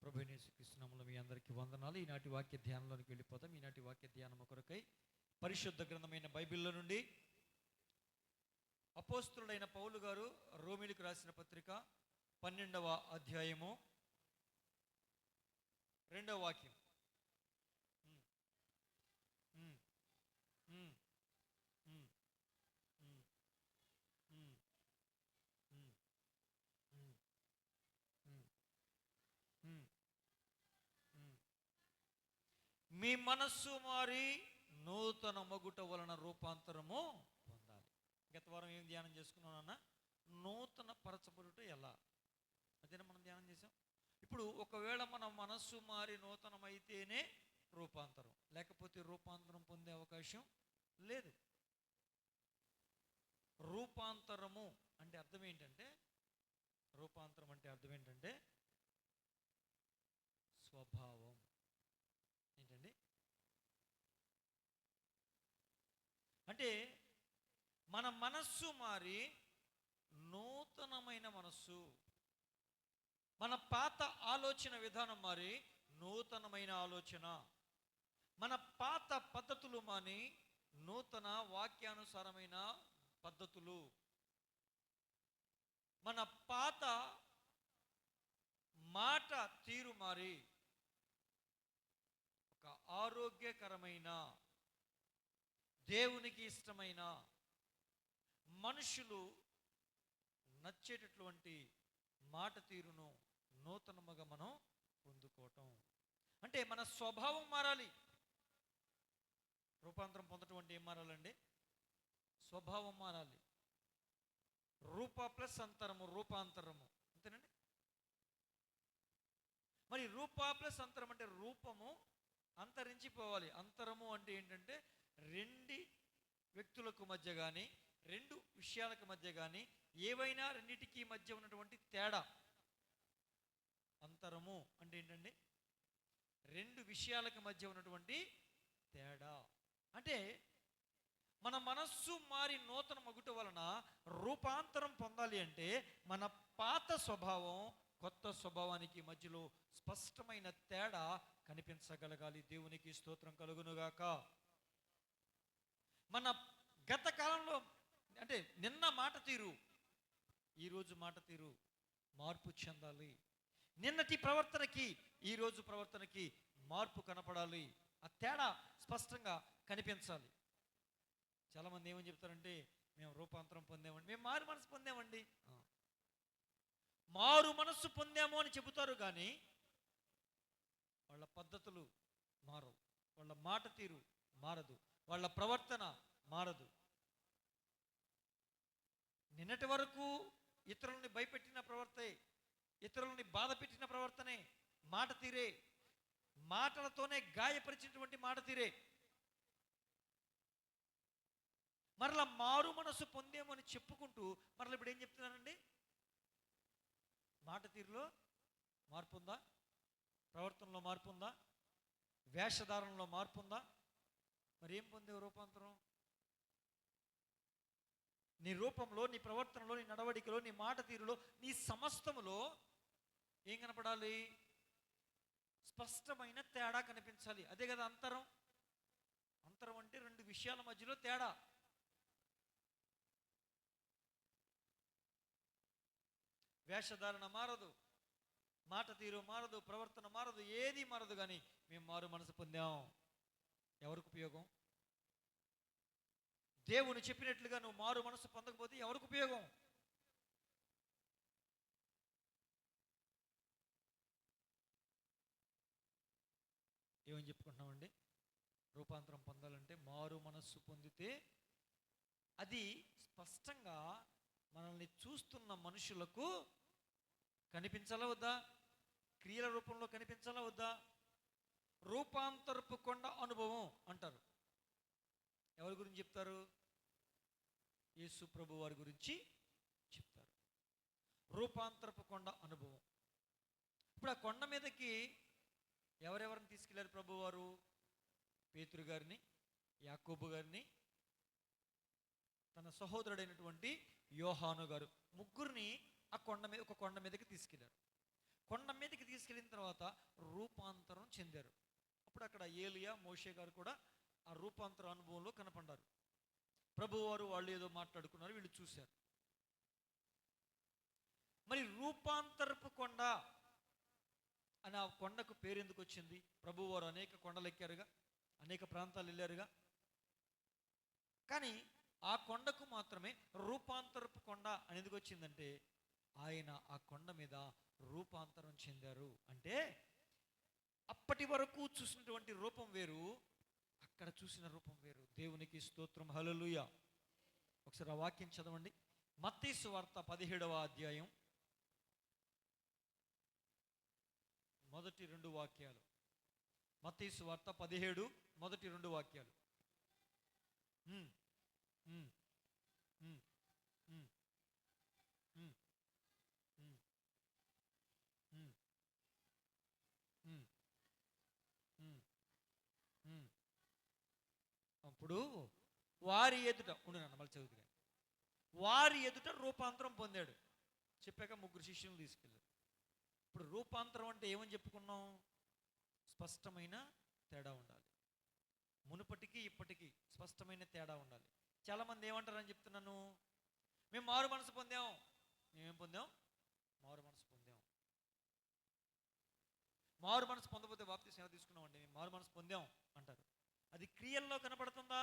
ప్రభువైన యేసుక్రీస్తు నామములో మీ అందరికీ వందనాలు. ఈనాటి వాక్య ధ్యానంలోనికి వెళ్ళిపోతాం. ఈనాటి వాక్య ధ్యానం కొరకై పరిశుద్ధ గ్రంథమైన బైబిల్లో నుండి అపోస్తులుడైన పౌలు గారు రోమీలకు రాసిన పత్రిక 12వ అధ్యాయము 2వ వాక్యం. మీ మనస్సు మారి నూతన మగుట వలన రూపాంతరము పొందాలి. గత వారం ఏం ధ్యానం చేసుకున్నామన్నా? నూతన పరచబడుట ఎలా, అదేనా మనం ధ్యానం చేసాం. ఇప్పుడు ఒకవేళ మన మనస్సు మారి నూతనమైతేనే రూపాంతరం, లేకపోతే రూపాంతరం పొందే అవకాశం లేదు. రూపాంతరము అంటే అర్థం ఏంటంటే, రూపాంతరం అంటే అర్థం ఏంటంటే స్వభావం. ఏంటండి అంటే మన మనస్సు మారి నూతనమైన మనస్సు, మన పాత ఆలోచన విధానం మారి నూతనమైన ఆలోచన, మన పాత పద్ధతులు మాని నూతన వాక్యానుసారమైన పద్ధతులు, మన పాత మాట తీరు మారి ఒక ఆరోగ్యకరమైన, దేవునికి ఇష్టమైన, మనుషులు నచ్చేటటువంటి మాట తీరును నూతనముగా మనం పొందుకోవటం. అంటే మన స్వభావం మారాలి. రూపాంతరం పొందటం అంటే ఏం మారాలండి? స్వభావం మారాలి. రూప ప్లస్ అంతరము, రూపాంతరము, అంతేనండి. మరి రూప ప్లస్ అంతరం అంటే రూపము అంతరించిపోవాలి. అంతరము అంటే ఏంటంటే రెండు వ్యక్తులకు మధ్య కానీ, రెండు విషయాలకు మధ్య కానీ, ఏవైనా రెండిటికి మధ్య ఉన్నటువంటి తేడా. అంతరము అంటే ఏంటండి? రెండు విషయాలకు మధ్య ఉన్నటువంటి తేడా. అంటే మన మనస్సు మారి నూతన మగుట వలన రూపాంతరం పొందాలి అంటే మన పాత స్వభావం కొత్త స్వభావానికి మధ్యలో స్పష్టమైన తేడా కనిపించగలగాలి. దేవునికి స్తోత్రం కలుగునుగాక. మన గత కాలంలో అంటే నిన్న మాట తీరు, ఈరోజు మాట తీరు మార్పు చెందాలి. నిన్నటి ప్రవర్తనకి ఈరోజు ప్రవర్తనకి మార్పు కనపడాలి. ఆ తేడా స్పష్టంగా కనిపించాలి. చాలామంది ఏమని చెప్తారంటే, మేము రూపాంతరం పొందామండి, మేము మారు మనసు పొందామండి. మారు మనస్సు పొందాము అని చెబుతారు, కానీ వాళ్ళ పద్ధతులు మారవు, వాళ్ళ మాట తీరు మారదు, వాళ్ళ ప్రవర్తన మారదు. నిన్నటి వరకు ఇతరులని భయపెట్టిన ప్రవర్తనే, ఇతరులని బాధ పెట్టిన ప్రవర్తనే, మాట తీరే, మాటలతోనే గాయపరిచినటువంటి మాట తీరే. మరలా మారు మనసు పొందేమో అని చెప్పుకుంటూ మరలా ఇప్పుడు ఏం చెప్తున్నానండి? మాట తీరులో మార్పు ఉందా? ప్రవర్తనలో మార్పు ఉందా? వేషధారణలో మార్పు ఉందా? మరి ఏం పొందేవు రూపాంతరం? నీ రూపంలో, నీ ప్రవర్తనలో, నీ నడవడికలో, నీ మాట తీరులో, నీ సమస్తములో ఏం కనపడాలి? స్పష్టమైన తేడా కనిపించాలి. అదే కదా అంతరం. అంతరం అంటే రెండు విషయాల మధ్యలో తేడా. వేషధారణ మారదు, మాట తీరు మారదు, ప్రవర్తన మారదు, ఏది మారదు, కానీ మేము మారు మనసు పొందాం. ఎవరికి ఉపయోగం? దేవుని చెప్పినట్లుగా నువ్వు మారు మనసు పొందకపోతే ఎవరికి ఉపయోగం? ఏమని చెప్పుకుంటున్నామండి? రూపాంతరం పొందాలంటే మారు మనస్సు పొందితే అది స్పష్టంగా మనల్ని చూస్తున్న మనుషులకు కనిపించాలా వద్దా? క్రియల రూపంలో కనిపించాలా వద్దా? రూపాంతరపు కొండ అనుభవం అంటారు. ఎవరి గురించి చెప్తారు? యేసు ప్రభు వారి గురించి చెప్తారు. రూపాంతరపు కొండ అనుభవం. ఇప్పుడు ఆ కొండ మీదకి ఎవరెవరిని తీసుకెళ్లారు ప్రభు వారు? పేతురు గారిని, యాకోబు గారిని, తన సహోదరుడైనటువంటి యోహాను గారు, ముగ్గురిని ఆ కొండ మీద, ఒక కొండ మీదకి తీసుకెళ్లారు. కొండ మీదకి తీసుకెళ్ళి తీసుకెళ్ళిన తర్వాత రూపాంతరం చెందారు. అప్పుడు అక్కడ ఏలియా మోషే గారు కూడా ఆ రూపాంతర అనుభవంలో కనపడ్డారు. ప్రభువారు వాళ్ళు ఏదో మాట్లాడుకున్నారు, వీళ్ళు చూశారు. మరి రూపాంతరపు కొండ అని ఆ కొండకు పేరు ఎందుకు వచ్చింది? ప్రభువారు అనేక కొండలు ఎక్కారుగా, అనేక ప్రాంతాలు వెళ్ళారుగా, కానీ ఆ కొండకు మాత్రమే రూపాంతరపు కొండ అని ఎందుకు వచ్చిందంటే ఆయన ఆ కొండ మీద రూపాంతరం చెందారు. అంటే అప్పటి వరకు చూసినటువంటి రూపం వేరు, అక్కడ చూసిన రూపం వేరు. దేవునికి స్తోత్రం, హల్లెలూయా. ఒకసారి ఆ వాక్యం చదవండి. మత్తయి సువార్త 17వ అధ్యాయం మొదటి 2 వాక్యాలు. మత్తయి సువార్త 17 మొదటి 2 వాక్యాలు. అప్పుడు వారి ఎదుట మళ్ళీ చదువుతుగా, వారి ఎదుట రూపాంతరం పొందాడు. చెప్పాక 3 శిష్యులను తీసుకెళ్ళాడు. ఇప్పుడు రూపాంతరం అంటే ఏమని చెప్పుకున్నాం? స్పష్టమైన తేడా ఉండాలి. మునుపటికి ఇప్పటికీ స్పష్టమైన తేడా ఉండాలి. చాలామంది ఏమంటారని చెప్తున్నాను, మేము మారు మనసు పొందాం. మేమేం పొందాం? మారు మనసు పొందాం. మారు మనసు పొందకపోతే బాప్తిస్మం ఎలా తీసుకున్నామండి? మేము మారు మనసు పొందాం అంటారు. అది క్రియల్లో కనపడుతుందా?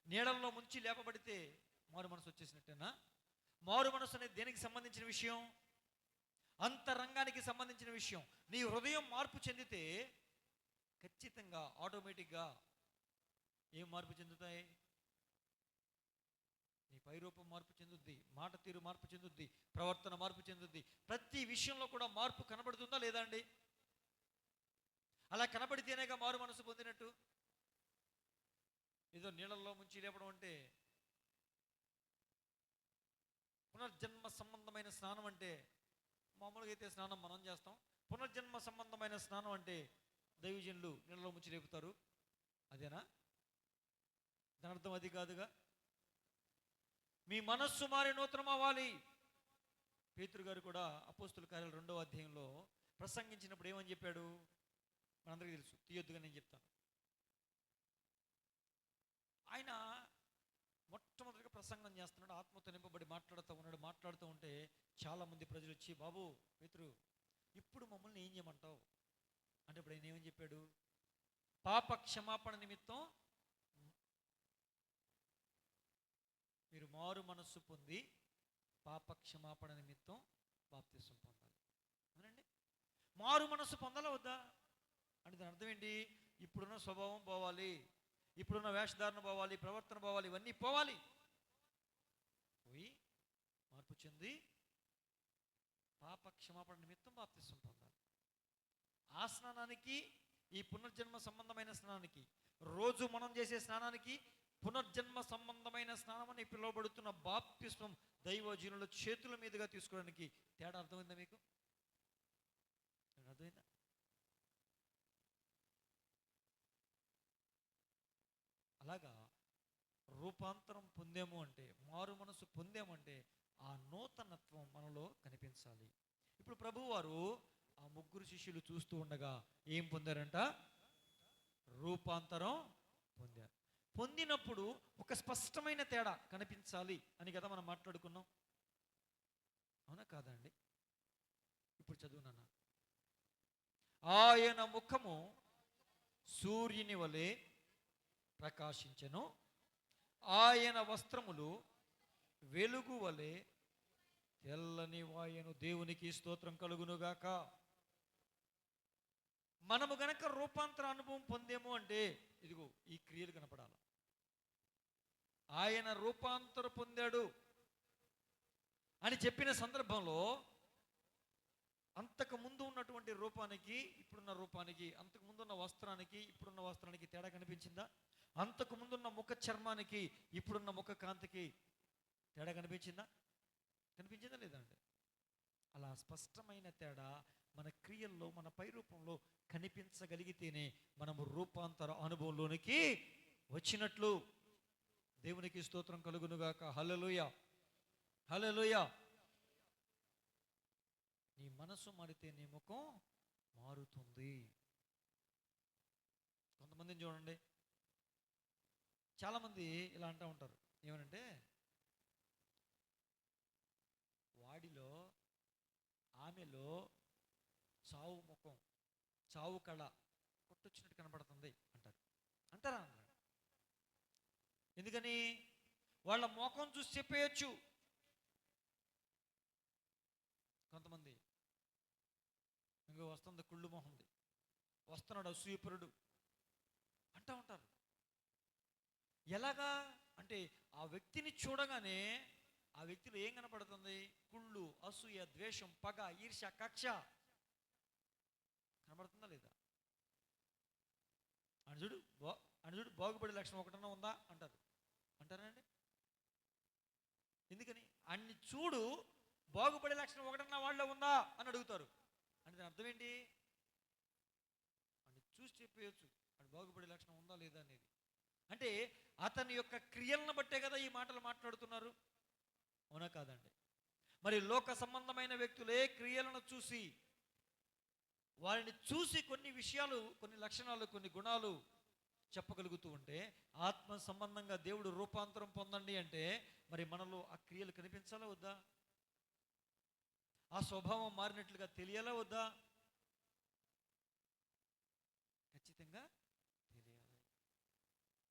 నీడల్లో ముంచి లేపబడితే మారు మనసు వచ్చేసినట్టేనా? మారు మనసు అనేది దేనికి సంబంధించిన విషయం? అంతరంగానికి సంబంధించిన విషయం. నీ హృదయం మార్పు చెందితే ఖచ్చితంగా ఆటోమేటిక్గా ఏం మార్పు చెందుతాయి? నీ పైరూపం మార్పు చెందుద్ది, మాట తీరు మార్పు చెందుద్ది, ప్రవర్తన మార్పు చెందుద్ది. ప్రతి విషయంలో కూడా మార్పు కనబడుతుందా లేదా అండి? అలా కనబడితేనేగా మారు మనసు పొందినట్టు. ఏదో నీళ్ళల్లో ముంచి లేపడం అంటే, పునర్జన్మ సంబంధమైన స్నానం అంటే మామూలుగా అయితే స్నానం మనం చేస్తాం. పునర్జన్మ సంబంధమైన స్నానం అంటే దైవజనులు నీళ్ళలో ముంచి లేపుతారు. అదేనా? దాని అర్థం అది కాదుగా. మీ మనస్సు మారి నూతనం అవ్వాలి. పేతురు గారు కూడా అపోస్తుల కార్యాలు 2వ అధ్యాయంలో ప్రసంగించినప్పుడు ఏమని చెప్పాడు? మనందరికీ తెలుసు, తీయొద్దుగా నేను చెప్తాను. ఆయన మొట్టమొదటిగా ప్రసంగం చేస్తున్నాడు, ఆత్మతో నింపబడి మాట్లాడుతూ ఉంటే చాలామంది ప్రజలు వచ్చి, బాబు పేతురు, ఇప్పుడు మమ్మల్ని ఏం చేయమంటావు అంటే, ఇప్పుడు ఆయన ఏమని చెప్పాడు? పాప క్షమాపణ నిమిత్తం మీరు మారు మనస్సు పొంది పాప క్షమాపణ నిమిత్తం బాప్తిసం పొందాలి. అవునండి, మారు మనస్సు పొందాలా వద్దా అంటే దాని అర్థం ఏంటి? ఇప్పుడున్న స్వభావం పోవాలి, ఇప్పుడున్న వేషధారణ పోవాలి, ప్రవర్తన పోవాలి, ఇవన్నీ పోవాలి. పోయి మార్పు చెంది పాప క్షమాపణ నిమిత్తం బాప్తిసం పొందాలి. ఆ స్నానానికి, ఈ పునర్జన్మ సంబంధమైన స్నానానికి, రోజు మనం చేసే స్నానానికి, పునర్జన్మ సంబంధమైన స్నానం అని పిలువబడుతున్న బాప్తిస్మం దైవజనుల చేతుల మీదుగా తీసుకోవడానికి తేడా అర్థమైందా మీకు? అర్థమైందా? అలాగా రూపాంతరం పొందాము అంటే, మారు మనసు పొందాము అంటే ఆ నూతనత్వం మనలో కనిపించాలి. ఇప్పుడు ప్రభువారు ఆ 3 శిష్యులు చూస్తూ ఉండగా ఏం పొందారంట? రూపాంతరం పొందారు. పొందినప్పుడు ఒక స్పష్టమైన తేడా కనిపించాలి అని కదా మనం మాట్లాడుకున్నాం. అవునా కాదా అండి? ఇప్పుడు చదువునన్నా. ఆయన ముఖము సూర్యుని వలె ప్రకాశించెను, ఆయన వస్త్రములు వెలుగు వలె తెల్లని వాయను. దేవునికి స్తోత్రం కలుగునుగాక. మనము గనక రూపాంతర అనుభవం పొందేము అంటే ఇదిగో ఈ క్రియలు కనపడాలి. ఆయన రూపాంతర పొందాడు అని చెప్పిన సందర్భంలో అంతకు ముందు ఉన్నటువంటి రూపానికి ఇప్పుడున్న రూపానికి, అంతకు ముందున్న వస్త్రానికి ఇప్పుడున్న వస్త్రానికి తేడా కనిపించిందా? అంతకు ముందున్న ముఖ చర్మానికి ఇప్పుడున్న ముఖ కాంతికి తేడా కనిపించిందా? కనిపించిందా లేదా అండి? అలా స్పష్టమైన తేడా మన క్రియల్లో, మన పైరూపంలో కనిపించగలిగితేనే మనము రూపాంతర అనుభవంలోనికి వచ్చినట్లు. దేవునికి స్తోత్రం కలుగునుగాక. హల్లెలూయా, హల్లెలూయా. నీ మనసు మారితే నీ ముఖం మారుతుంది. కొంతమందిని చూడండి, చాలామంది ఇలా అంటూ ఉంటారు, ఏమనంటే వాడిలో ఆమెలో చావు ముఖం, చావు కళ కొట్టొచ్చినట్టు కనపడుతుంది అంటారు. అంటారా? అన్నారు. ఎందుకని? వాళ్ళ ముఖం చూసి చెప్పేయచ్చు. కొంతమంది ఇంకో వస్తుంది కుళ్ళు మొహంది, వస్తున్నాడు అసూయపరుడు అంటూ ఉంటారు. ఎలాగా అంటే ఆ వ్యక్తిని చూడగానే ఆ వ్యక్తిలో ఏం కనపడుతుంది? కుళ్ళు, అసూయ, ద్వేషం, పగ, ఈర్ష్య, కక్ష కనబడుతుందా లేదా? అనుజుడు బాగుపడే లక్షణం ఒకటన్నా ఉందా అంటారు. అంటారండి? ఎందుకని? అన్ని చూడు, బాగుపడే లక్షణం ఒకటన్నా వాళ్ళలో ఉందా అని అడుగుతారు. అంటే అర్థం ఏంటి? అన్ని చూసి చెప్పేయచ్చు అది బాగుపడే లక్షణం ఉందా లేదా అనేది. అంటే అతని యొక్క క్రియలను బట్టే కదా ఈ మాటలు మాట్లాడుతున్నారు, అవునా కాదండి? మరి లోక సంబంధమైన వ్యక్తులే క్రియలను చూసి, వారిని చూసి కొన్ని విషయాలు, కొన్ని లక్షణాలు, కొన్ని గుణాలు చెప్పగలుగుతూ ఉంటే, ఆత్మ సంబంధంగా దేవుడు రూపాంతరం పొందండి అంటే మరి మనలో ఆ క్రియలు కనిపించాలా వద్దా? ఆ స్వభావం మారినట్లుగా తెలియాలా వద్దా? ఖచ్చితంగా తెలియాలి.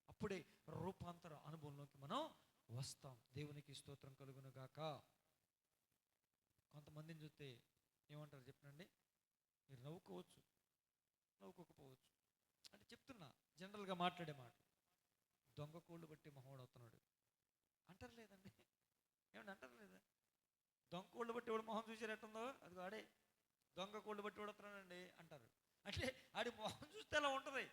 అప్పుడే రూపాంతర అనుభవంలోకి మనం వస్తాం. దేవునికి స్తోత్రం కలుగును గాక. కొంతమందిని చూస్తే ఏమంటారు చెప్పండి? మీరు నవ్వుకోవచ్చు, నవ్వుకోకపోవచ్చు, అంటే చెప్తున్నా జనరల్గా మాట్లాడే మాట. దొంగ కోళ్ళు బట్టి మొహోడు అవుతున్నాడు అంటారు లేదండి? ఏమండి అంటారు లేదా? దొంగ కోళ్ళు బట్టి వాడు మొహం చూసారు ఎట్టుందో, అది ఆడే దొంగ కోళ్ళు బట్టి వాడు వస్తున్నాడండి అంటారు. అంటే ఆడి మొహం చూస్తే అలా ఉంటుంది.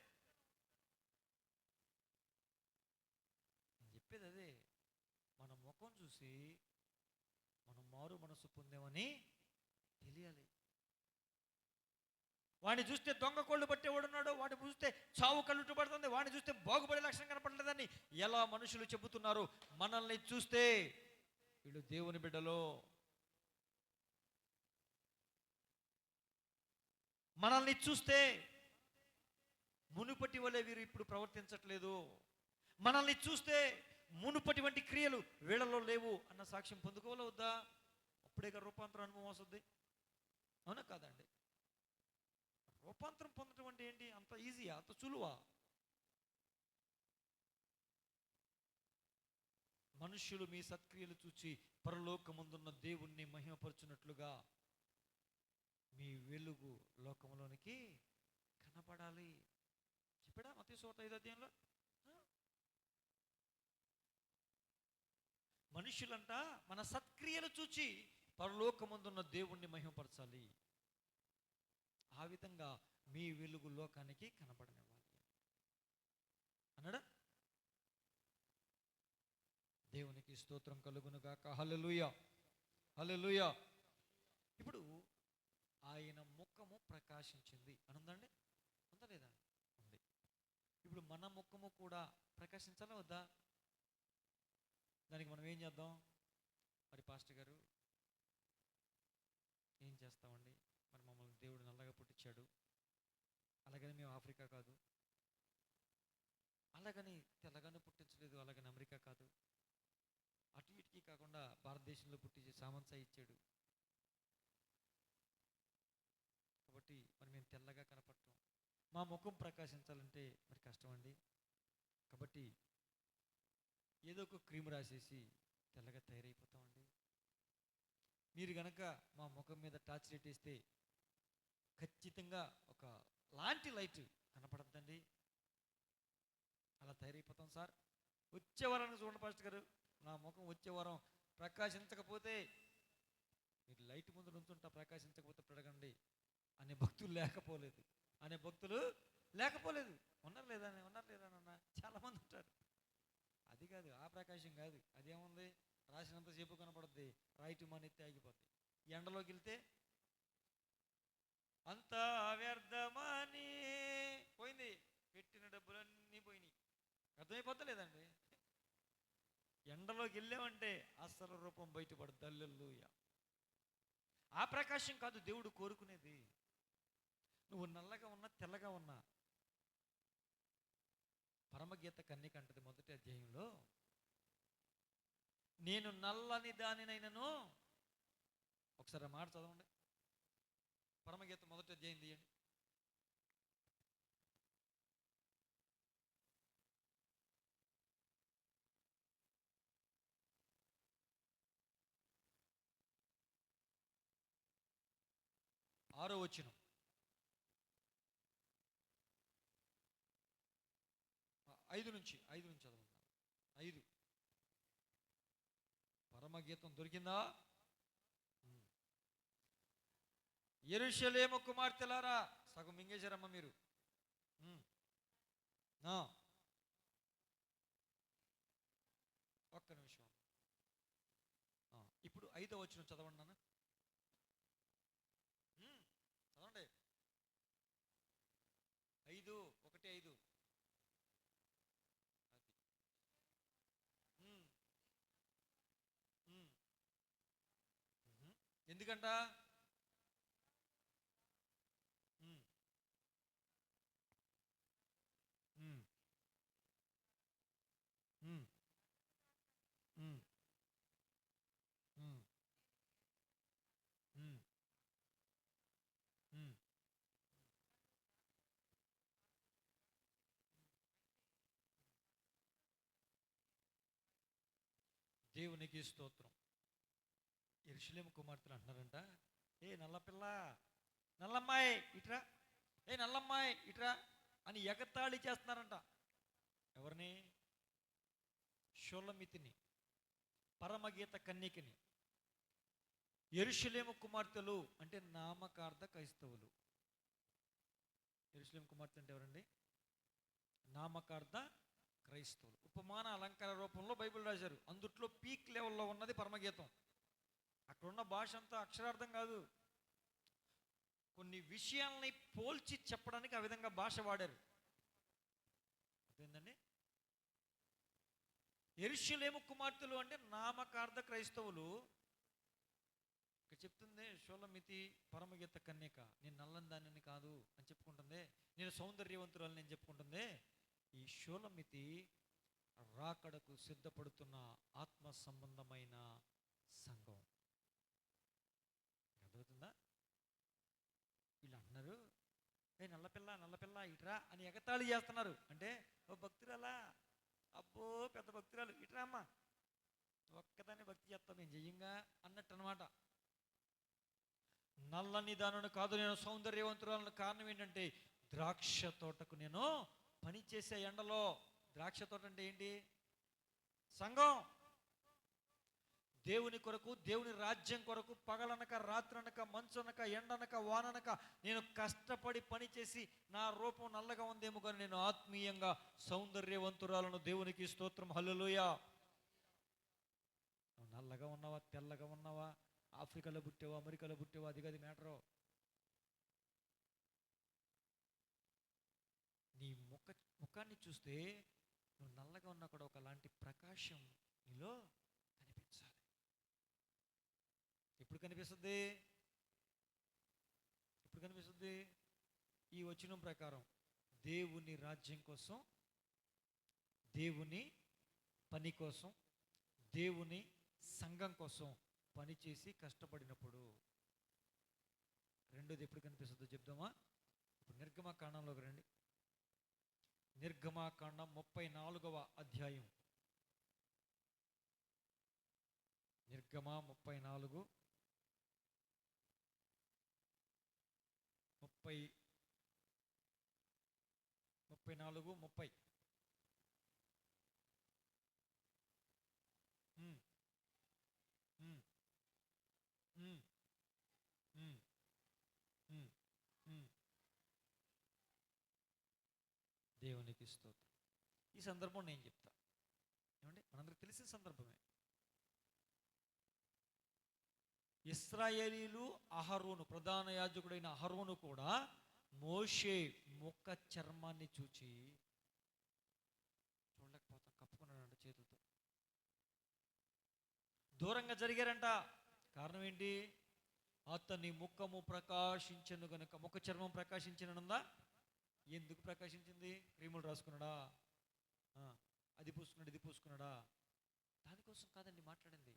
నేను చెప్పేది అదే, మన ముఖం చూసి మనం మారు మనసు పొందామని తెలియాలి. వాడిని చూస్తే దొంగ కోళ్ళు పట్టేవాడున్నాడు, వాడిని చూస్తే చావు కళ్ళుట్టు పడుతుంది, వాడిని చూస్తే బాగుపడే లక్షణం కనపడలేదని ఎలా మనుషులు చెబుతున్నారు? మనల్ని చూస్తే వీళ్ళు దేవుని బిడ్డలో, మనల్ని చూస్తే మునుపటి వలె వీరు ఇప్పుడు ప్రవర్తించట్లేదు, మనల్ని చూస్తే మునుపటి వంటి క్రియలు వీళ్ళలో లేవు అన్న సాక్ష్యం పొందుకోవాలా వద్దా? అప్పుడేగా రూపాంతరం అనుభవం వస్తుంది, అవునా కాదండి? రూపాంతరం పొందడం అంటే ఏంటి? అంత ఈజీయా? అంత సులువా? మనుష్యులు మీ సత్క్రియలు చూచి పరలోకమందున్న దేవుణ్ణి మహిమపరచునట్లుగా మీ వెలుగు లోకంలోనికి కనపడాలి. చెప్పాడా మత్తయి సువార్త 5వ అధ్యాయంలో? మనుష్యులంట మన సత్క్రియలు చూచి పరలోకమందున్న దేవుణ్ణి మహిమపరచాలి. ఆ విధంగా మీ వెలుగు లోకానికి కనపడనివ్వాలి అన్నాడా? దేవునికి స్తోత్రం కలుగును గాక. హల్లెలూయా, హల్లెలూయా. ఇప్పుడు ఆయన ముఖము ప్రకాశించింది అని ఉందండి, ఉందా లేదా? ఉంది. ఇప్పుడు మన ముఖము కూడా ప్రకాశించాలా వద్దా? దానికి మనం ఏం చేద్దాం? మరి పాస్టర్ గారు ఏం చేస్తామండి? మరి మమ్మల్ని దేవుడు నల్లగా పుట్టించాడు, అలాగని మేము ఆఫ్రికా కాదు, అలాగని తెల్లగానే పుట్టించలేదు, అలాగని అమెరికా కాదు, అటు ఇటుకి కాకుండా భారతదేశంలో పుట్టించి సామంతా ఇచ్చాడు. కాబట్టి మరి మేము తెల్లగా కనపడటం, మా ముఖం ప్రకాశించాలంటే మరి కష్టం అండి. కాబట్టి ఏదో ఒక క్రీమ్ రాసేసి తెల్లగా తయారైపోతామండి. మీరు గనక మా ముఖం మీద టార్చ్ లైట్ వేస్తే ఖచ్చితంగా ఒక లాంటి లైట్ కనపడద్దండి, అలా తయారైపోతాం సార్. వచ్చే వారానికి చూడండి పాస్టర్ గారు, నా ముఖం వచ్చే వారం ప్రకాశించకపోతే మీరు లైట్ ముందు నుంచుంటా, ప్రకాశించకపోతే పెరగండి అనే భక్తులు లేకపోలేదు, ఉన్నారు లేదా నాన్న? చాలామంది ఉంటారు. అది కాదు, ఆ ప్రకాశం కాదు. అదేముంది, రాసినంతసేపు కనపడుద్ది, రాయిటి మానెత్తి ఆగిపోద్ది. ఎండలోకి వెళ్తే అంతా వ్యర్థమని పోయింది, పెట్టిన డబ్బులన్నీ పోయినాయి. అర్థమైపోతలేదండి? ఎండలోకి వెళ్ళామంటే అసలు రూపం బయటపడుద్ది. హల్లెలూయా. ఆ ప్రకాశం కాదు దేవుడు కోరుకునేది. నువ్వు నల్లగా ఉన్నా తెల్లగా ఉన్నా, పరమగీత కన్యక అంటది మొదటి అధ్యాయంలో, నేను నల్లని దానినైనను, ఒకసారి ఆ మాట చదవండి, పరమగీత మొదటి అధ్యాయం తీయండి. ఆరో వచనం. 5 నుంచి చదవండి. 5. పరమగీతం దొరికిందా? యెరూషలేము కుమార్తెలారా, సగం మింగేశారమ్మ మీరు. ఒక్క నిమిషం. ఇప్పుడు 5వ వచనం చదవండి నాన్న. చదవండి. 5:1-5. ఎందుకంట? దేవునికి స్తోత్రం. యెరూషలేము కుమార్తెలు అంటున్నారంట, ఏ నల్లపిల్ల, నల్లమ్మాయి ఇట్రా, ఏ నల్లమ్మాయి ఇట్రా అని ఎగతాళి చేస్తున్నారంట. ఎవరిని? షూలమితిని, పరమగీత కన్యకని. యెరూషలేము కుమార్తెలు అంటే నామకార్థ క్రైస్తవులు. యెరూషలేము కుమార్తె అంటే ఎవరండి? నామకార్థ క్రైస్తవులు. ఉపమాన అలంకార రూపంలో బైబిల్ రాశారు. అందుట్లో పీక్ లెవెల్లో ఉన్నది పరమగీతం. అక్కడున్న భాష అంతా అక్షరార్థం కాదు, కొన్ని విషయాల్ని పోల్చి చెప్పడానికి ఆ విధంగా భాష వాడారు. అదేంటండి? యెరూషలేము కుమార్తెలు అంటే నామకార్థ క్రైస్తవులు. ఇక్కడ చెప్తుంది షూలమితి పరమగీత కన్యక, నేను నల్లని దానిని కాదు అని చెప్పుకుంటుంది, నేను సౌందర్యవంతురాలని నేను చెప్పుకుంటుంది. ఈ షూలమితి రాకడకు సిద్ధపడుతున్న ఆత్మ సంబంధమైన సంఘం. అర్థమవుతుందా? వీళ్ళు అంటున్నారు, ఏ నల్లపిల్ల నల్లపిల్ల ఇట్రా అని ఎగతాళి చేస్తున్నారు. అంటే ఓ భక్తురాలా, అబ్బో పెద్ద భక్తురాలు, ఇట్రా అమ్మా, ఒక్కదాన్ని భక్తి చేస్తాం మేము చెయ్యంగా అన్నట్టు అనమాట. నల్లని దానిని కాదు, నేను సౌందర్యవంతురాలను. కారణం ఏంటంటే ద్రాక్ష తోటకు నేను పని చేసే ఎండలో. ద్రాక్ష తోట అంటే ఏంటి? సంఘం. దేవుని కొరకు, దేవుని రాజ్యం కొరకు పగలనక రాత్రనక మంచనక ఎండనక వాననక నేను కష్టపడి పని చేసి నా రూపం నల్లగా ఉందేమో కానీ నేను ఆత్మీయంగా సౌందర్యవంతురాలను. దేవునికి స్తోత్రం, హల్లెలూయా. నల్లగా ఉన్నావా, తెల్లగా ఉన్నావా, ఆఫ్రికాలో పుట్టావా, అమెరికాలో పుట్టావా, అది కాదు మ్యాటరు. నీ ముఖాన్ని చూస్తే నువ్వు నల్లగా ఉన్నా కూడా ఒకలాంటి ప్రకాశం నీలో కనిపించాలి. ఎప్పుడు కనిపిస్తుంది? ఎప్పుడు కనిపిస్తుంది? ఈ వచనం ప్రకారం దేవుని రాజ్యం కోసం, దేవుని పని కోసం, దేవుని సంఘం కోసం పనిచేసి కష్టపడినప్పుడు. రెండోది ఎప్పుడు కనిపిస్తుందో చెప్దామా? ఇప్పుడు నిర్గమకాండంలోకి రండి. నిర్గమకాండం 34వ అధ్యాయం. నిర్గమ 34 30. దేవునికి స్తోత్రం. ఈ సందర్భం నేను చెప్తా, ఏమంటే మనందరికి తెలిసిన సందర్భమే. ఇశ్రాయేలీలు, అహరోను, ప్రధాన యాజకుడైన అహరోను కూడా మోషే ముఖ చర్మాన్ని చూచి చూడలేకపోతాం, కప్పుకున్నాడంట చేతులతో. దూరంగా జరిగారంట. కారణం ఏంటి? అతని ముఖము ప్రకాశించను గనుక. ముఖ చర్మం ప్రకాశించనుందా? ఎందుకు ప్రకాశించింది? క్రీములు రాసుకున్నాడా? అది పూసుకున్నాడు, ఇది పూసుకున్నాడా? దానికోసం కాదండి మాట్లాడింది.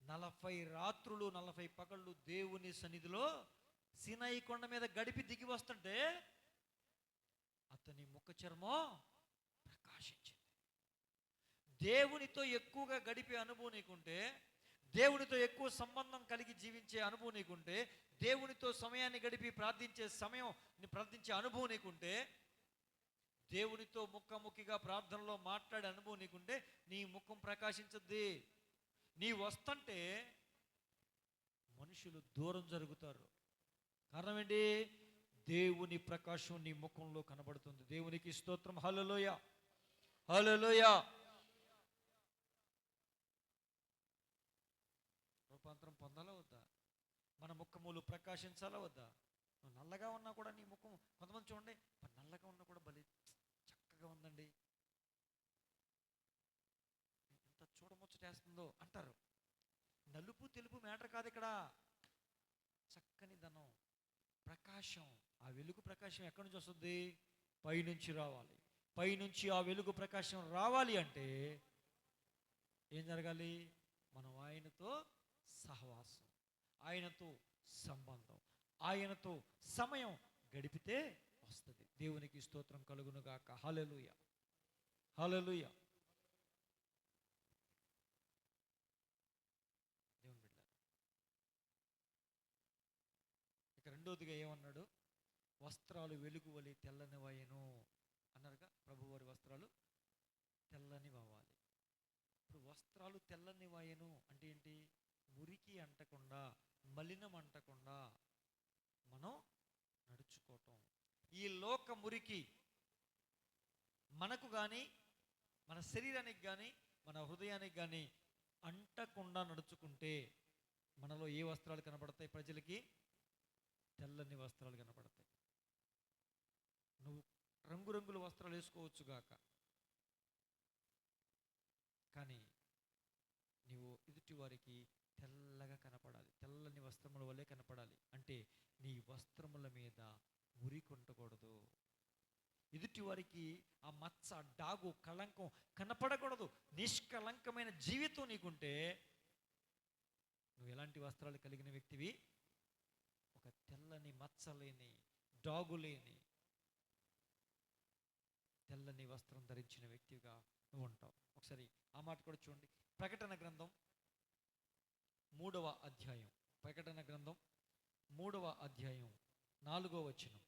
40 రాత్రులు 40 పగళ్ళు దేవుని సన్నిధిలో సినాయి కొండ మీద గడిపి దిగి వస్తుంటే అతని ముఖ చర్మం ప్రకాశించింది. దేవునితో ఎక్కువగా గడిపే అనుభవం నీకుంటే, దేవునితో ఎక్కువ సంబంధం కలిగి జీవించే అనుభవం నీకుంటే, దేవునితో సమయాన్ని గడిపి ప్రార్థించే అనుభవం నీకుంటే, దేవునితో ముఖాముఖిగా ప్రార్థనలో మాట్లాడే అనుభవం నీకుంటే నీ ముఖం ప్రకాశించద్ది. నీ వస్తుంటే మనుషులు దూరం జరుగుతారు. కారణం ఏంటి? దేవుని ప్రకాశం నీ ముఖంలో కనబడుతుంది. దేవునికి స్తోత్రం. హల్లెలూయా, హల్లెలూయా. రూపాంతరం పొందాలా వద్దా? మన ముఖములు ప్రకాశించాలా వద్దా? నువ్వు నల్లగా ఉన్నా కూడా నీ ముఖం, కొంతమంది చూడండి నల్లగా ఉన్నా కూడా భలే చక్కగా ఉందండి, ఎంత చూడముచ్చటేస్తుందో అంటారు. నలుపు తెలుపు మ్యాటర్ కాదు ఇక్కడ. చక్కని ధనం, ప్రకాశం. ఆ వెలుగు ప్రకాశం ఎక్కడి నుంచి వస్తుంది? పైనుంచి రావాలి. పైనుంచి ఆ వెలుగు ప్రకాశం రావాలి అంటే ఏం జరగాలి? మనం ఆయనతో సహవాసం, ఆయనతో సంబంధం, ఆయనతో సమయం గడిపితే వస్తుంది. దేవునికి స్తోత్రం కలుగును గాక. హల్లెలూయా, హల్లెలూయా. దేవుని బిడ్డ, ఇక రెండోదిగా ఏమన్నాడు? వస్త్రాలు వెలుగు వలె తెల్లనివయ్యను అన్నారుగా. ప్రభువారి వస్త్రాలు తెల్లనివ్వాలి. ఇప్పుడు వస్త్రాలు తెల్లనివయ్యను అంటే ఏంటి? మురికి అంటకుండా, మలినం అంటకుండా మనం నడుచుకోవటం. ఈ లోక మురికి మనకు కానీ, మన శరీరానికి కానీ, మన హృదయానికి కానీ అంటకుండా నడుచుకుంటే మనలో ఏ వస్త్రాలు కనబడతాయి? ప్రజలకి తెల్లని వస్త్రాలు కనబడతాయి. నువ్వు రంగురంగుల వస్త్రాలు వేసుకోవచ్చు గాక, కానీ నీవు ఎదుటి వారికి తెల్లగా కనపడాలి, తెల్లని వస్త్రముల వల్లే కనపడాలి. అంటే నీ వస్త్రముల మీద మురికొంటకూడదు. ఎదుటి వారికి ఆ మచ్చ, డాగు, కళంకం కనపడకూడదు. నిష్కళంకమైన జీవితం నీకుంటే నువ్వు ఎలాంటి వస్త్రాలు కలిగిన వ్యక్తివి? ఒక తెల్లని మచ్చలేని, డాగులేని, తెల్లని వస్త్రం ధరించిన వ్యక్తిగా నువ్వు ఉంటావు. ఒకసారి ఆ మాట కూడా చూడండి. ప్రకటన గ్రంథం 3వ అధ్యాయం, ప్రకటన గ్రంథం 3వ అధ్యాయం 4వ వచనం.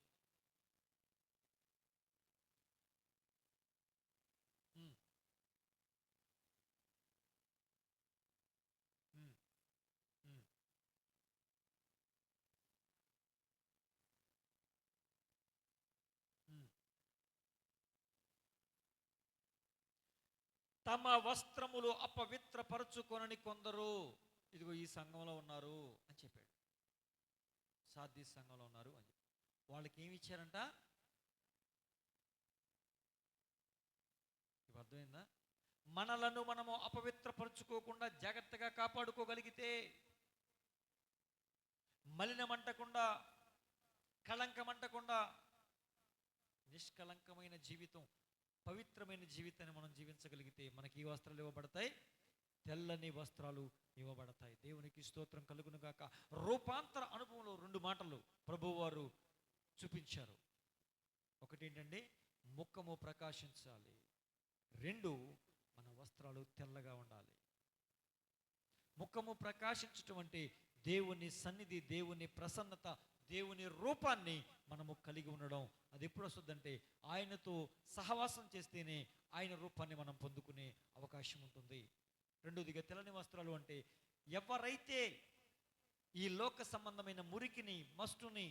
తమ వస్త్రములు అపవిత్రపరచుకొనని కొందరు ఇదిగో ఈ సంఘంలో ఉన్నారు అని చెప్పాడు. సార్దీస్ సంఘంలో ఉన్నారు అని చెప్పి వాళ్ళకి ఏమి ఇచ్చారంట? ఇవి అర్థమైందా? మనలను మనము అపవిత్రపరచుకోకుండా జాగ్రత్తగా కాపాడుకోగలిగితే, మలినమంటకుండా, కళంకమంటకుండా నిష్కళంకమైన జీవితం, పవిత్రమైన జీవితాన్ని మనం జీవించగలిగితే మనకి ఈ వస్త్రాలు ఇవ్వబడతాయి, తెల్లని వస్త్రాలు ఇవ్వబడతాయి. దేవునికి స్తోత్రం కలుగును గాక. రూపాంతర అనుభవంలో 2 మాటలు ప్రభువారు చూపించారు. ఒకటి ఏంటంటే ముఖము ప్రకాశించాలి, 2 మన వస్త్రాలు తెల్లగా ఉండాలి. ముఖము ప్రకాశించటం అంటే దేవుని సన్నిధి, దేవుని ప్రసన్నత, దేవుని రూపాన్ని మనము కలిగి ఉండడం. అది ఎప్పుడు వస్తుందంటే ఆయనతో సహవాసం చేస్తేనే ఆయన రూపాన్ని మనం పొందుకునే అవకాశం ఉంటుంది. రెండోదిగా తెల్లని వస్త్రాలు అంటే ఎవరైతే ఈ లోక సంబంధమైన మురికిని, మస్టుని,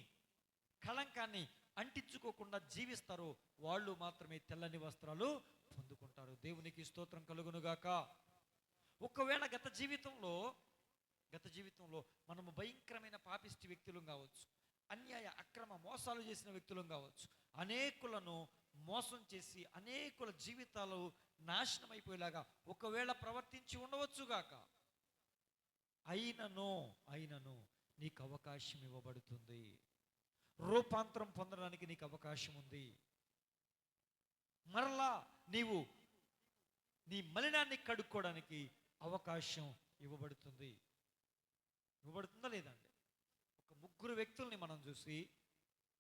కళంకాన్ని అంటించుకోకుండా జీవిస్తారో వాళ్ళు మాత్రమే తెల్లని వస్త్రాలు పొందుకుంటారు. దేవునికి స్తోత్రం కలుగునుగాక. ఒకవేళ గత జీవితంలో మనము భయంకరమైన పాపిష్టి వ్యక్తులం కావచ్చు, అన్యాయ అక్రమ మోసాలు చేసిన వ్యక్తులం కావచ్చు, అనేకులను మోసం చేసి అనేకుల జీవితాలు నాశనం అయిపోయేలాగా ఒకవేళ ప్రవర్తించి ఉండవచ్చుగాక. అయినను నీకు అవకాశం ఇవ్వబడుతుంది. రూపాంతరం పొందడానికి నీకు అవకాశం ఉంది. మరలా నీవు నీ మలినాన్ని కడుక్కోవడానికి అవకాశం ఇవ్వబడుతుంది. ఇవ్వబడుతుందా లేదండి? ఒక ముగ్గురు వ్యక్తుల్ని మనం చూసి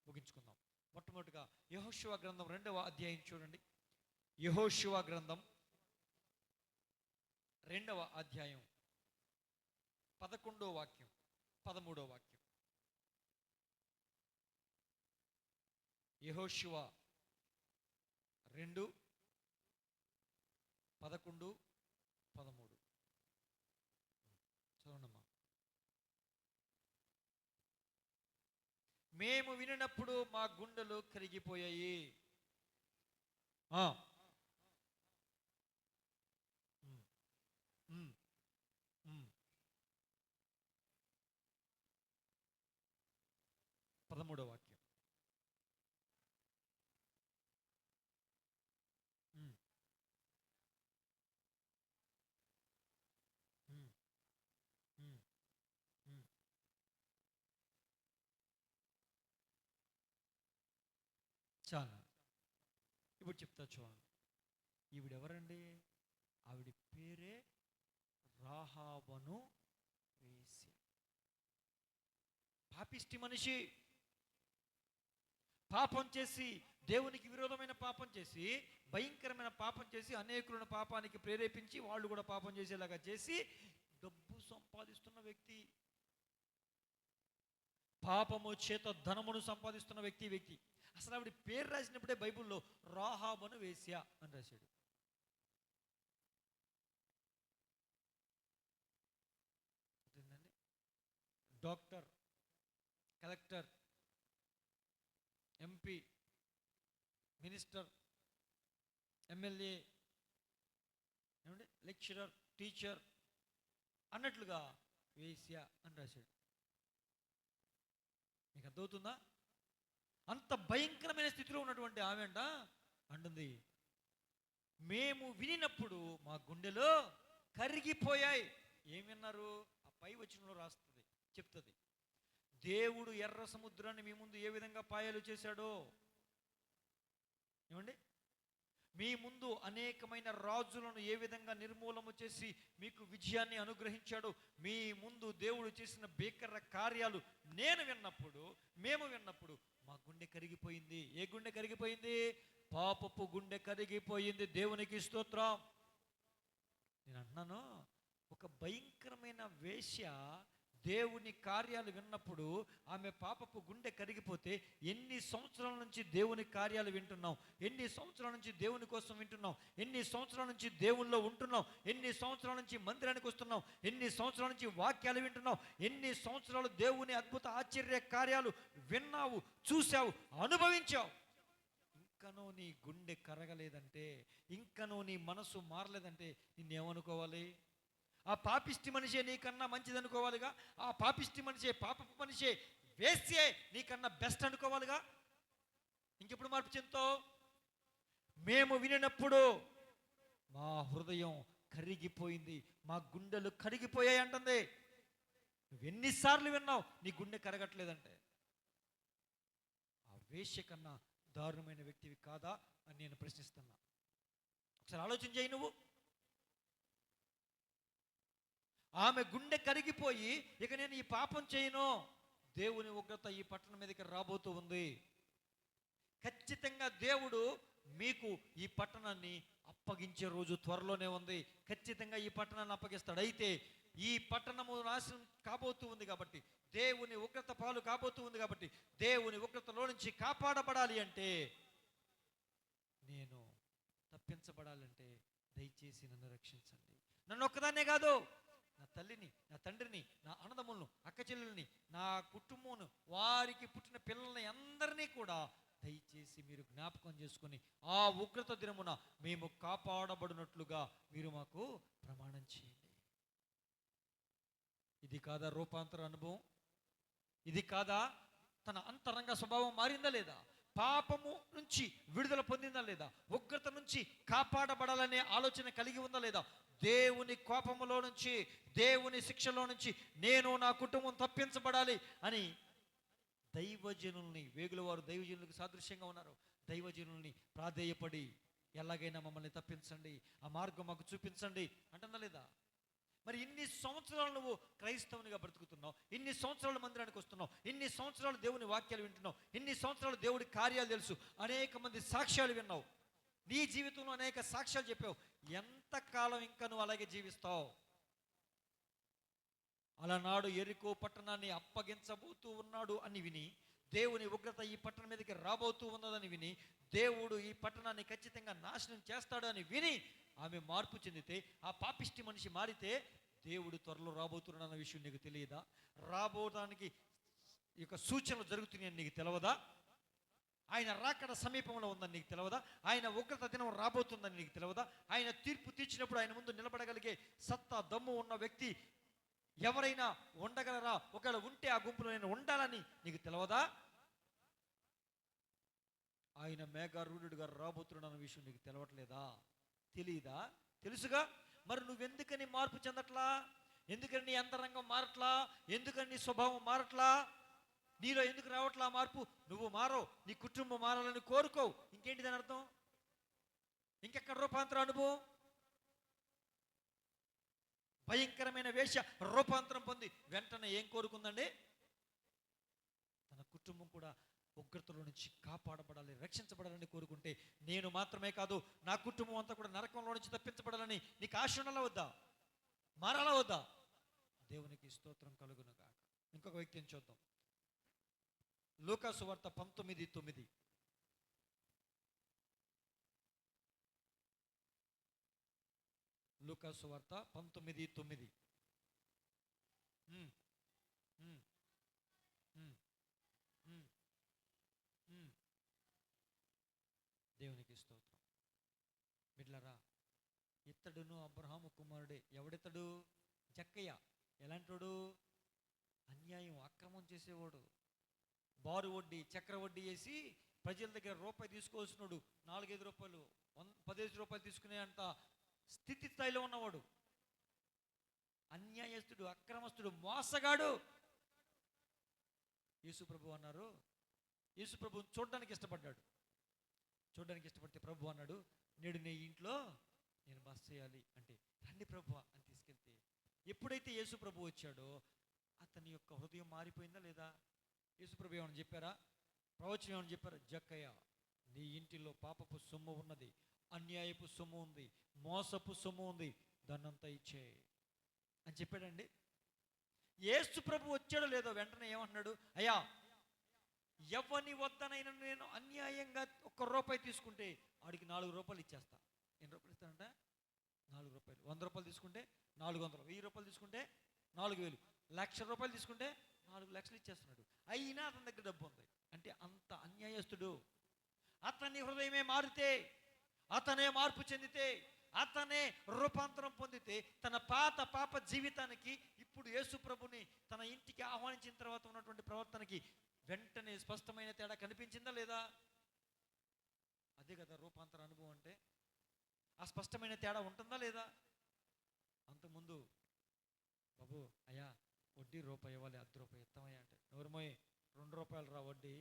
ముగించుకుందాం. మొట్టమొదటిగా యెహోషువ గ్రంథం 2వ అధ్యాయం చూడండి. యెహోషువ గ్రంథం 2వ అధ్యాయం 11వ వాక్యం 13వ వాక్యం. యెహోషువ 2:11-13 చూడండమ్మా. మేము వినినప్పుడు మా గుండెలు కరిగిపోయాయి. పదమూడవ వాక్యం. చాలా ఇప్పుడు చెప్తా చూడండి. ఈవిడెవరండి? ఆవిడ పేరే రాహాబను వేశ్య. పాపిష్టి మనిషి, పాపం చేసి, దేవునికి విరోధమైన పాపం చేసి, భయంకరమైన పాపం చేసి, అనేకులను పాపానికి ప్రేరేపించి వాళ్ళు కూడా పాపం చేసేలాగా చేసి డబ్బు సంపాదిస్తున్న వ్యక్తి, పాపము చేత ధనమును సంపాదిస్తున్న వ్యక్తి. అసలు ఆవిడ పేరు రాసినప్పుడే బైబిల్లో రాహాబను వేశ్య అని రాశాడు. Doctor, collector, MP, minister, MLA, ఏమంటే లెక్చరర్, టీచర్ అన్నట్లుగా వేశ్య అని రాశాడు. మీకు అర్థమవుతుందా? అంత భయంకరమైన స్థితిలో ఉన్నటువంటి ఆమె అంటుంది, మేము వినినప్పుడు మా గుండెలో కరిగిపోయాయి. ఏం విన్నారు? ఆ పై వచనంలో రాస్తుంది, చెప్తుంది. దేవుడు ఎర్ర సముద్రాన్ని మీ ముందు ఏ విధంగా పాయలు చేశాడో, ఏమండి, మీ ముందు అనేకమైన రాజులను ఏ విధంగా నిర్మూలము చేసి మీకు విజయాన్ని అనుగ్రహించాడు, మీ ముందు దేవుడు చేసిన భీకర కార్యాలు మేము విన్నప్పుడు మా గుండె కరిగిపోయింది. ఏ గుండె కరిగిపోయింది? పాపపు గుండె కరిగిపోయింది. దేవునికి స్తోత్రం. నేను అంటున్నాను, ఒక భయంకరమైన వేశ్య దేవుని కార్యాలు విన్నప్పుడు ఆమె పాపపు గుండె కరిగిపోతే, ఎన్ని సంవత్సరాల నుంచి దేవుని కార్యాలు వింటున్నాం, ఎన్ని సంవత్సరాల నుంచి దేవుని కోసం వింటున్నాం, ఎన్ని సంవత్సరాల నుంచి దేవుల్లో ఉంటున్నాం, ఎన్ని సంవత్సరాల నుంచి మందిరానికి వస్తున్నాం, ఎన్ని సంవత్సరాల నుంచి వాక్యాలు వింటున్నాం, ఎన్ని సంవత్సరాలు దేవుని అద్భుత ఆశ్చర్య కార్యాలు విన్నావు, చూసావు, అనుభవించావు. ఇంకనూ నీ గుండె కరగలేదంటే, ఇంకనూ నీ మనసు మారలేదంటే నిన్నేమనుకోవాలి? ఆ పాపిష్టి మనిషే నీకన్నా మంచిది అనుకోవాలిగా? ఆ పాపిష్టి మనిషే, పాపపు మనిషే, వేశ్యే నీకన్నా బెస్ట్ అనుకోవాలిగా? ఇంకెప్పుడు మార్పు చెందుతావు? మేము వినినప్పుడు మా హృదయం కరిగిపోయింది, మా గుండెలు కరిగిపోయాయి అంటుంది. నువ్వు ఎన్నిసార్లు విన్నావు నీ గుండె కరగట్లేదంటే? ఆ వేశ్య కన్నా దారుణమైన వ్యక్తివి కాదా అని నేను ప్రశ్నిస్తున్నా. ఒకసారి ఆలోచన చేయి. నువ్వు ఆమె గుండె కరిగిపోయి, ఇక నేను ఈ పాపం చేయను, దేవుని ఉగ్రత ఈ పట్టణం మీదకి రాబోతూ ఉంది, ఖచ్చితంగా దేవుడు మీకు ఈ పట్టణాన్ని అప్పగించే రోజు త్వరలోనే ఉంది, ఖచ్చితంగా ఈ పట్టణాన్ని అప్పగిస్తాడు. అయితే ఈ పట్టణము నాశనం కాబోతూ ఉంది కాబట్టి, దేవుని ఉగ్రత పాలు కాబోతూ ఉంది కాబట్టి, దేవుని ఉగ్రతలో నుంచి కాపాడబడాలి అంటే, నేను తప్పించబడాలంటే దయచేసి నన్ను రక్షించండి. నన్ను ఒక్కదాన్నే కాదు, నా తల్లిని, నా తండ్రిని, నా అన్నదమ్ములను, అక్క చెల్లెల్ని, నా కుటుంబమును, వారికి పుట్టిన పిల్లల్ని అందరినీ కూడా దయచేసి మీరు జ్ఞాపకం చేసుకొని ఆ ఉగ్రత దినమున మేము కాపాడబడినట్లుగా మీరు మాకు ప్రమాణం చేయండి. ఇది కాదా రూపాంతర అనుభవం? ఇది కాదా తన అంతరంగ స్వభావం మారిందా లేదా? పాపము నుంచి విడుదల పొందిందా లేదా? ఉగ్రత నుంచి కాపాడబడాలనే ఆలోచన కలిగి ఉందా లేదా? దేవుని కోపములో నుంచి, దేవుని శిక్షలో నుంచి నేను నా కుటుంబం తప్పించబడాలి అని దైవజనుల్ని, వేగుల వారు దైవజనులకు సాదృశ్యంగా ఉన్నారు, దైవజనుల్ని ప్రాధేయపడి ఎలాగైనా మమ్మల్ని తప్పించండి, ఆ మార్గం మాకు చూపించండి అంటుందా లేదా? మరి ఇన్ని సంవత్సరాలు నువ్వు క్రైస్తవునిగా బ్రతుకుతున్నావు, ఇన్ని సంవత్సరాలు మందిరానికి వస్తున్నావు, ఇన్ని సంవత్సరాలు దేవుని వాక్యాలు వింటున్నావు, ఇన్ని సంవత్సరాలు దేవుడి కార్యాలు తెలుసు, అనేక మంది సాక్ష్యాలు విన్నావు, నీ జీవితంలో అనేక సాక్ష్యాలు చెప్పావు. ఎంతకాలం ఇంకా నువ్వు అలాగే జీవిస్తావు? అలనాడు యెరికో పట్టణాన్ని అప్పగించబోతూ ఉన్నాడు అని విని, దేవుని ఉగ్రత ఈ పట్టణం మీదకి రాబోతూ ఉన్నదని విని, దేవుడు ఈ పట్టణాన్ని ఖచ్చితంగా నాశనం చేస్తాడు అని విని ఆమె మార్పు చెందితే, ఆ పాపిష్టి మనిషి మారితే దేవుడు త్వరలో రాబోతున్నాడన్న విషయం నీకు తెలియదా? రాబోడానికి ఈ యొక్క సూచనలు జరుగుతున్నాయని నీకు తెలియదా? ఆయన రాకడ సమీపంలో ఉందని నీకు తెలియదా? ఆయన ఉగ్రత దినం రాబోతుందని నీకు తెలియదా? ఆయన తీర్పు తీర్చినప్పుడు ఆయన ముందు నిలబడగలిగే సత్తా, దమ్ము ఉన్న వ్యక్తి ఎవరైనా ఉండగలరా? ఒకవేళ ఉంటే ఆ గుంపులో నేను ఉండాలని నీకు తెలియదా? ఆయన మేఘారూఢుడుగా రాబోతున్నాడన్న విషయం నీకు తెలవట్లేదా? తెలియదా? తెలుసుగా. మరి నువ్వెందుకని మార్పు చెందట్లా? ఎందుకని నీ అంతరంగం మారట్లా? ఎందుకని నీ స్వభావం మారట్లా? నీలో ఎందుకు రావట్లా మార్పు? నువ్వు మారో, నీ కుటుంబం మారాలని కోరుకో. ఇంకేంటి దాని అర్థం? ఇంకెక్కడ రూపాంతర అనుభవం? భయంకరమైన వేష రూపాంతరం పొంది వెంటనే ఏం కోరుకుందండి? తన కుటుంబం కూడా ఉగ్రతలో నుంచి కాపాడబడాలి, రక్షించబడాలని కోరుకుంటే, నేను మాత్రమే కాదు నా కుటుంబం అంతా కూడా నరకంలో నుంచి తప్పించబడాలని నీకు ఆశ ఉండాలా వద్దా? మారాలా వద్దా? దేవునికి స్తోత్రం కలుగును గాక. ఇంకొక వ్యక్తిని చూద్దాం. లూకా సువార్త 19:9. లూకా సువార్త 19:9. దేవునికి స్తోత్రం. బిడ్లరా, ఇత్తడును అబ్రహాము కుమారుడే. ఎవడితడు? జక్కయ్య. ఎలాంటోడు? అన్యాయం, అక్రమం చేసేవాడు, బారు వడ్డీ, చక్ర వడ్డీ వేసి ప్రజల దగ్గర రూపాయి తీసుకోవాల్సినోడు, 4-5 రూపాయలు, 15 రూపాయలు తీసుకునే అంత స్థితి స్థాయిలో ఉన్నవాడు, అన్యాయస్తుడు, అక్రమస్తుడు, మోసగాడు. యేసు ప్రభు అన్నారు, యేసు ప్రభు చూడడానికి ఇష్టపడ్డాడు. చూడడానికి ఇష్టపడితే ప్రభు అన్నాడు, నేడు నీ ఇంట్లో నేను బస చేయాలి అంటే, రండి ప్రభు అని తీసుకెళ్తే, ఎప్పుడైతే యేసు ప్రభు వచ్చాడో అతని యొక్క హృదయం మారిపోయిందా లేదా? యేసు ప్రభు ఏమని చెప్పారా? ప్రవచనం ఏమని చెప్పారు? జక్కయ్య, నీ ఇంటిలో పాపపు సొమ్ము ఉన్నది, అన్యాయపు సొమ్ము ఉంది, మోసపు సొమ్ము ఉంది, దాన్నంతా ఇచ్చే అని చెప్పాడండి. యేసు ప్రభు వచ్చాడో లేదో వెంటనే ఏమంటున్నాడు? అయ్యా, ఎవని వద్దనైనా నేను అన్యాయంగా 1 రూపాయి తీసుకుంటే ఆడికి 4 రూపాయలు ఇచ్చేస్తా. ఎన్ని రూపాయలు ఇస్తానంట? 4 రూపాయలు. 100 రూపాయలు తీసుకుంటే 400, 1000 రూపాయలు తీసుకుంటే 4000, 1,00,000 రూపాయలు తీసుకుంటే 4 లక్షలు ఇచ్చేస్తున్నాడు. అయినా అతని దగ్గర డబ్బు ఉంది అంటే అంత అన్యాయస్తుడు. అతని హృదయమే మారితే, అతనే మార్పు చెందితే, అతనే రూపాంతరం పొందితే, తన పాప జీవితానికి ఇప్పుడు యేసు ప్రభుని తన ఇంటికి ఆహ్వానించిన తర్వాత ఉన్నటువంటి ప్రవర్తనకి వెంటనే స్పష్టమైన తేడా కనిపించిందా లేదా? అదే కదా రూపాంతర అనుభవం అంటే. ఆ స్పష్టమైన తేడా ఉంటుందా లేదా? అంతకుముందు బాబు, అయ్యా వడ్డీ రూపాయి ఇవ్వాలి, 1/2 రూపాయి ఇస్తామయ్యా అంటే, నోరుమోయ్, 2 రూపాయలు రా వడ్డీ,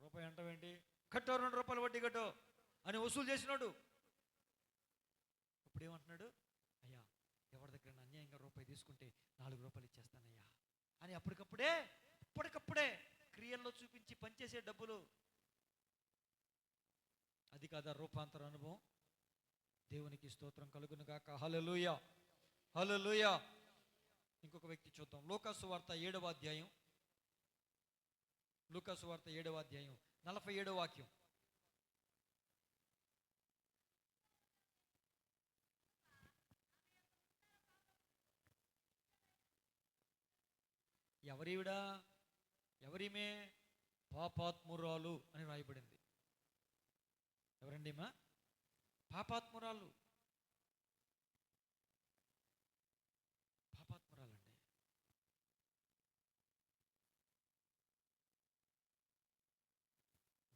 రూపాయి అంటావేంటి, కట్టో 2 రూపాయలు వడ్డీ కట్టో అని వసూలు చేసినాడు. ఇప్పుడు ఏమంటున్నాడు? అయ్యా, ఎవరి దగ్గర అన్యాయంగా రూపాయి తీసుకుంటే 4 రూపాయలు ఇచ్చేస్తానయ్యా అని అప్పటికప్పుడే క్రియల్లో చూపించి పనిచేసే డబ్బులు. అది కాదా రూపాంతర అనుభవం? దేవునికి స్తోత్రం కలుగును గాక. హల్లెలూయా, హల్లెలూయా. ఇంకొక వ్యక్తి చూద్దాం. లూకా సువార్త 7వ అధ్యాయం, లూకా సువార్త 7వ అధ్యాయం 47వ వాక్యం. ఎవరివిడా? ఎవరిమే? పాపాత్మురాలు అని రాయబడింది. ఎవరండి మా? పాపాత్మురాలు. పాపాత్మురాలండి.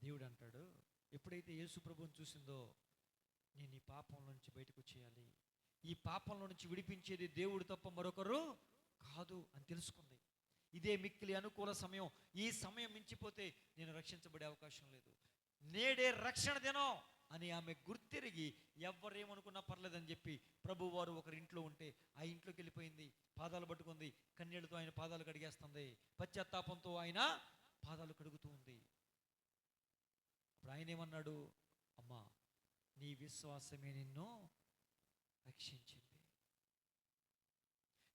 దేవుడు అంటాడు, ఎప్పుడైతే యేసు ప్రభువుని చూసిందో, నేను ఈ పాపం నుంచి బయటకు వచ్చేయాలి, ఈ పాపంలో నుంచి విడిపించేది దేవుడు తప్ప మరొకరు కాదు అని తెలుసుకుంది. ఇదే మిక్కిలి అనుకూల సమయం. ఈ సమయం మించిపోతే నేను రక్షించబడే అవకాశం లేదు. నేడే రక్షణ దినం అని ఆమె గుర్తిరిగి ఎవరేమనుకున్నా పర్లేదని చెప్పి ప్రభు వారు ఒకరింట్లో ఉంటే ఆ ఇంట్లోకి వెళ్ళిపోయింది. పాదాలు పట్టుకుంది, కన్నీళ్లతో ఆయన పాదాలు కడిగేస్తుంది, పశ్చాత్తాపంతో ఆయన పాదాలు కడుగుతూ ఉంది. అప్పుడు ఆయన ఏమన్నాడు? అమ్మా, నీ విశ్వాసమే నిన్ను రక్షించింది.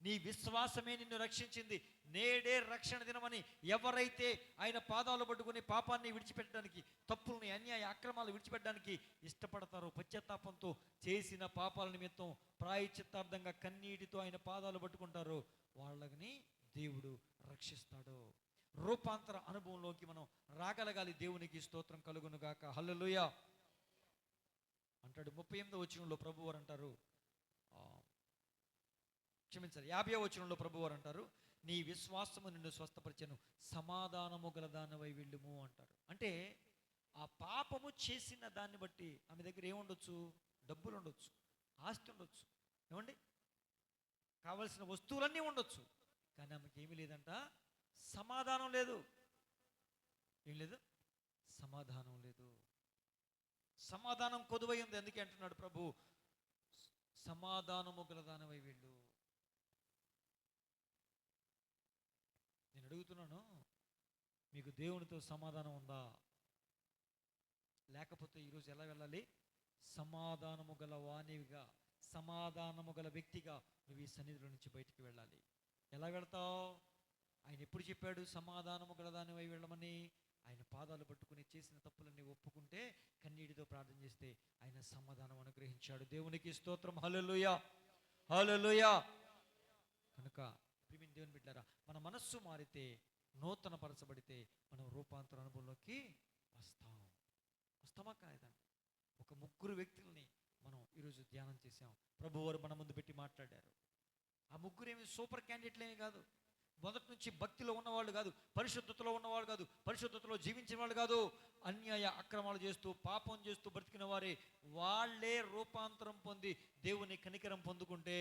నీ విశ్వాసమే నిన్ను రక్షించింది. నేడే రక్షణ దినమని ఎవరైతే ఆయన పాదాలు పట్టుకుని పాపాన్ని విడిచిపెట్టడానికి, తప్పుల్ని, అన్యాయ అక్రమాలు విడిచిపెట్టడానికి ఇష్టపడతారో, పశ్చాత్తాపంతో చేసిన పాపాల నిమిత్తం ప్రాయశ్చిత్తార్థంగా కన్నీటితో ఆయన పాదాలు పట్టుకుంటారో వాళ్ళని దేవుడు రక్షిస్తాడు. రూపాంతర అనుభవంలోకి మనం రాగలగాలి. దేవునికి స్తోత్రం కలుగును గాక. హల్లెలూయా అంటాడు. 38వ వచనంలో ప్రభువారు అంటారు, క్షమించాలి, 50వ వచనంలో ప్రభువారు అంటారు, నీ విశ్వాసము నిన్ను స్వస్థపరిచెను, సమాధానము గలదానవై వెళ్ళుము అంటారు. అంటే ఆ పాపము చేసిన దాన్ని బట్టి ఆమె దగ్గర ఏముండొచ్చు? డబ్బులు ఉండొచ్చు, ఆస్తి ఉండొచ్చు, ఏమండి, కావలసిన వస్తువులన్నీ ఉండొచ్చు. కానీ ఆమెకి ఏమీ లేదంట, సమాధానం లేదు. ఏం లేదు? సమాధానం లేదు. సమాధానం కొదువై ఉంది. అందుకే అంటున్నాడు ప్రభు, సమాధానము గలదానవై వెళ్ళు. నేను అడుగుతున్నాను, మీకు దేవునితో సమాధానం ఉందా? లేకపోతే ఈరోజు ఎలా వెళ్ళాలి? సమాధానము గల వాణివిగా, సమాధానము గల వ్యక్తిగా నువ్వు ఈ సన్నిధిలో నుంచి బయటికి వెళ్ళాలి. ఎలా వెళ్తావు? ఆయన ఎప్పుడు చెప్పాడు సమాధానము గలదానివై వెళ్ళమని? ఆయన పాదాలు పట్టుకుని చేసిన తప్పులన్నీ ఒప్పుకుంటే, కన్నీటితో ప్రార్థన చేస్తే ఆయన సమాధానం అనుగ్రహించాడు. దేవునికి స్తోత్రం. హల్లెలూయా, హల్లెలూయా. కనుక ప్రియమైన దేవుని బిడ్డలారా, మన మనస్సు మారితే, నూతన పరచబడితే మనం రూపాంతర అనుభవంలోకి వస్తామా కాదండి? ఒక 3 వ్యక్తుల్ని మనం ఈరోజు ధ్యానం చేసాం. ప్రభువారు మన ముందు పెట్టి మాట్లాడారు. ఆ 3 ఏమి సూపర్ క్యాండిడేట్లేమీ కాదు. మొదటి నుంచి భక్తిలో ఉన్నవాళ్ళు కాదు, పరిశుద్ధతలో ఉన్నవాళ్ళు కాదు, పరిశుద్ధతలో జీవించిన వాళ్ళు కాదు. అన్యాయ అక్రమాలు చేస్తూ, పాపం చేస్తూ బ్రతికిన వారే. వాళ్ళే రూపాంతరం పొంది దేవుని కనికరం పొందుకుంటే,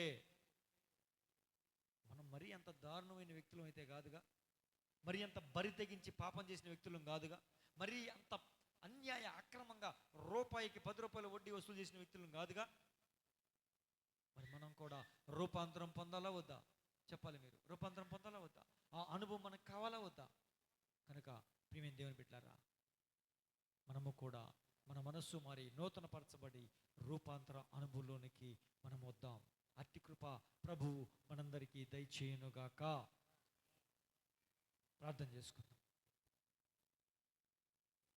మనం మరీ అంత దారుణమైన వ్యక్తులం అయితే కాదుగా, మరి అంత బరి తెగించి పాపం చేసిన వ్యక్తులం కాదుగా, మరి అంత అన్యాయ అక్రమంగా రూపాయికి 10 రూపాయల వడ్డీ వసూలు చేసిన వ్యక్తులం కాదుగా. మరి మనం కూడా రూపాంతరం పొందాలా వద్దా? చెప్పాలి. మీరు రూపాంతరం పొందాలా వద్దా? ఆ అనుభవం మనకు కావాలా వద్దా? కనుక ప్రియమైన దేవుని బిడ్డలారా, మనము కూడా మన మనస్సు మారి నూతన పరచబడి రూపాంతర అనుభవంలోనికి మనం వద్దాం. అట్టి కృప ప్రభువు మనందరికీ దయచేయునుగాక. ప్రార్థన చేసుకుందాం.